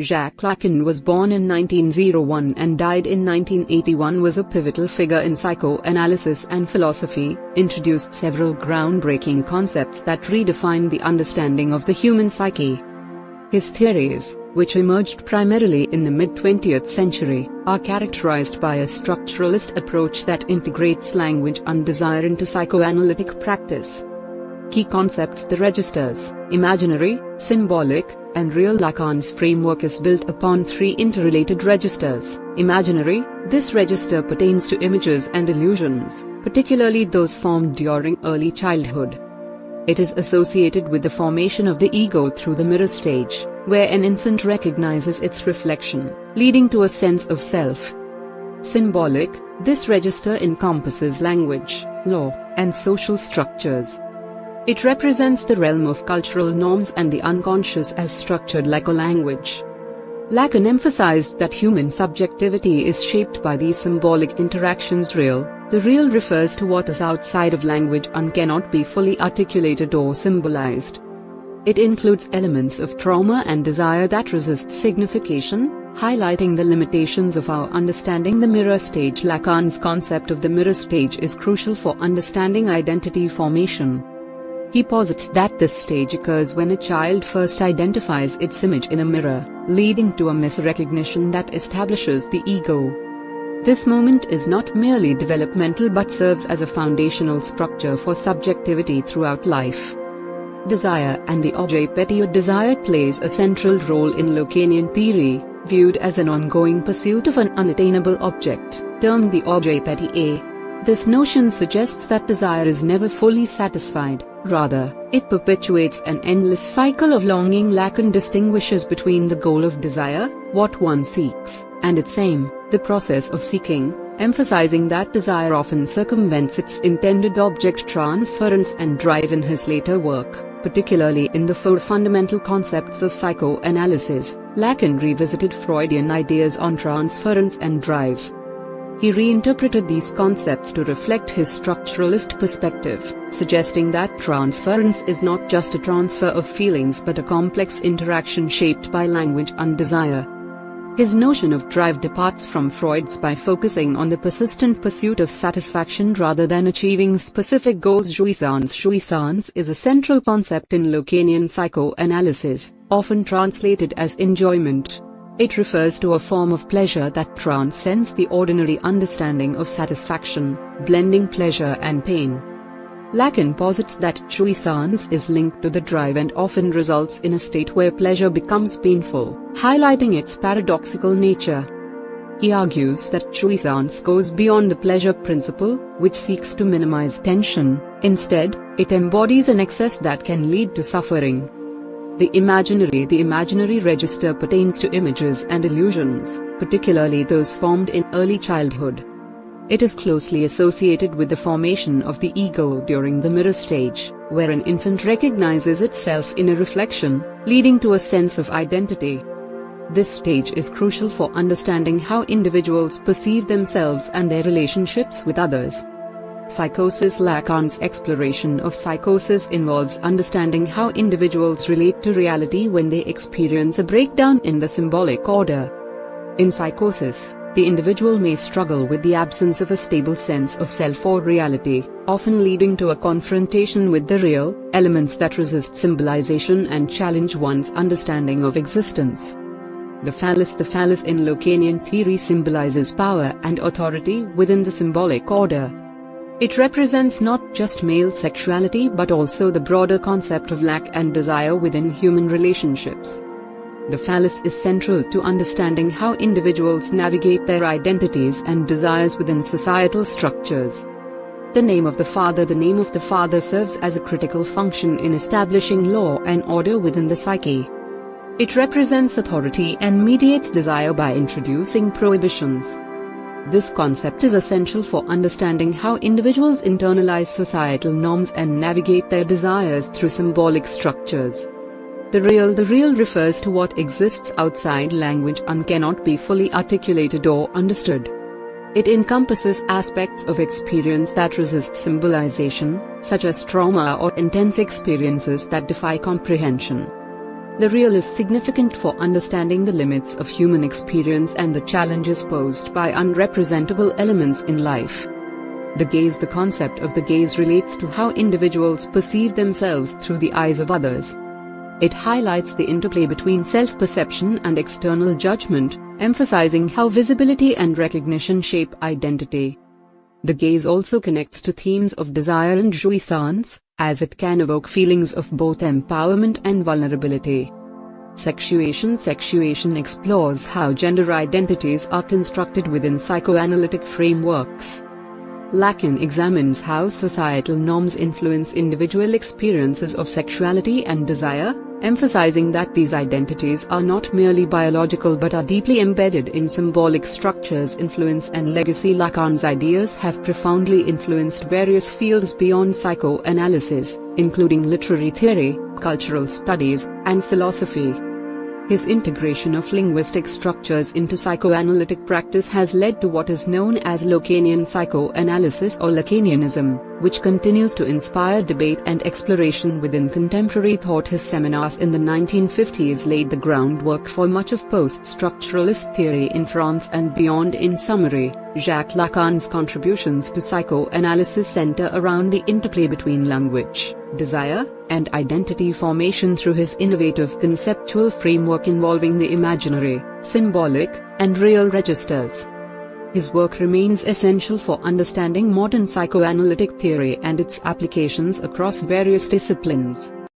Jacques Lacan was born in 1901 and died in 1981. Was a pivotal figure in psychoanalysis and philosophy, introduced several groundbreaking concepts that redefined the understanding of the human psyche. His theories, which emerged primarily in the mid-20th century, are characterized by a structuralist approach that integrates language and desire into psychoanalytic practice. Key concepts: the registers, imaginary, symbolic, and real. Lacan's framework is built upon three interrelated registers. Imaginary: this register pertains to images and illusions, particularly those formed during early childhood. It is associated with the formation of the ego through the mirror stage, where an infant recognizes its reflection, leading to a sense of self. Symbolic: this register encompasses language, law, and social structures. It represents the realm of cultural norms and the unconscious as structured like a language. Lacan emphasized that human subjectivity is shaped by these symbolic interactions. The real refers to what is outside of language and cannot be fully articulated or symbolized. It includes elements of trauma and desire that resist signification, highlighting the limitations of our understanding. The mirror stage: Lacan's concept of the mirror stage is crucial for understanding identity formation. He posits that this stage occurs when a child first identifies its image in a mirror, leading to a misrecognition that establishes the ego. This moment is not merely developmental but serves as a foundational structure for subjectivity throughout life. Desire and the objet petit. Desire plays a central role in Lacanian theory, viewed as an ongoing pursuit of an unattainable object, termed the objet petit. This notion suggests that desire is never fully satisfied. Rather, it perpetuates an endless cycle of longing. Lacan distinguishes between the goal of desire, what one seeks, and its aim, the process of seeking, emphasizing that desire often circumvents its intended object. Transference and drive. In his later work, particularly in the four fundamental concepts of psychoanalysis, Lacan revisited Freudian ideas on transference and drive. He reinterpreted these concepts to reflect his structuralist perspective, suggesting that transference is not just a transfer of feelings but a complex interaction shaped by language and desire. His notion of drive departs from Freud's by focusing on the persistent pursuit of satisfaction rather than achieving specific goals. Jouissance. Jouissance is a central concept in Lacanian psychoanalysis, often translated as enjoyment. It refers to a form of pleasure that transcends the ordinary understanding of satisfaction, blending pleasure and pain. Lacan posits that jouissance is linked to the drive and often results in a state where pleasure becomes painful, highlighting its paradoxical nature. He argues that jouissance goes beyond the pleasure principle, which seeks to minimize tension. Instead, it embodies an excess that can lead to suffering. The imaginary register pertains to images and illusions, particularly those formed in early childhood. It is closely associated with the formation of the ego during the mirror stage, where an infant recognizes itself in a reflection, leading to a sense of identity. This stage is crucial for understanding how individuals perceive themselves and their relationships with others. Psychosis. Lacan's exploration of psychosis involves understanding how individuals relate to reality when they experience a breakdown in the symbolic order. In psychosis, the individual may struggle with the absence of a stable sense of self or reality, often leading to a confrontation with the real, elements that resist symbolization and challenge one's understanding of existence. The phallus. The phallus in Lacanian theory symbolizes power and authority within the symbolic order. It represents not just male sexuality but also the broader concept of lack and desire within human relationships. The phallus is central to understanding how individuals navigate their identities and desires within societal structures. The name of the father. The name of the father serves as a critical function in establishing law and order within the psyche. It represents authority and mediates desire by introducing prohibitions. This concept is essential for understanding how individuals internalize societal norms and navigate their desires through symbolic structures. The real refers to what exists outside language and cannot be fully articulated or understood. It encompasses aspects of experience that resist symbolization, such as trauma or intense experiences that defy comprehension. The real is significant for understanding the limits of human experience and the challenges posed by unrepresentable elements in life. The gaze. The concept of the gaze relates to how individuals perceive themselves through the eyes of others. It highlights the interplay between self-perception and external judgment, emphasizing how visibility and recognition shape identity. The gaze also connects to themes of desire and jouissance, as it can evoke feelings of both empowerment and vulnerability. Sexuation. Sexuation explores how gender identities are constructed within psychoanalytic frameworks. Lacan examines how societal norms influence individual experiences of sexuality and desire, emphasizing that these identities are not merely biological but are deeply embedded in symbolic structures. Influence and legacy. Lacan's ideas have profoundly influenced various fields beyond psychoanalysis, including literary theory, cultural studies, and philosophy. His integration of linguistic structures into psychoanalytic practice has led to what is known as Lacanian psychoanalysis or Lacanianism, which continues to inspire debate and exploration within contemporary thought. His seminars in the 1950s laid the groundwork for much of post-structuralist theory in France and beyond. In summary, Jacques Lacan's contributions to psychoanalysis center around the interplay between language, desire, and identity formation through his innovative conceptual framework involving the imaginary, symbolic, and real registers. His work remains essential for understanding modern psychoanalytic theory and its applications across various disciplines.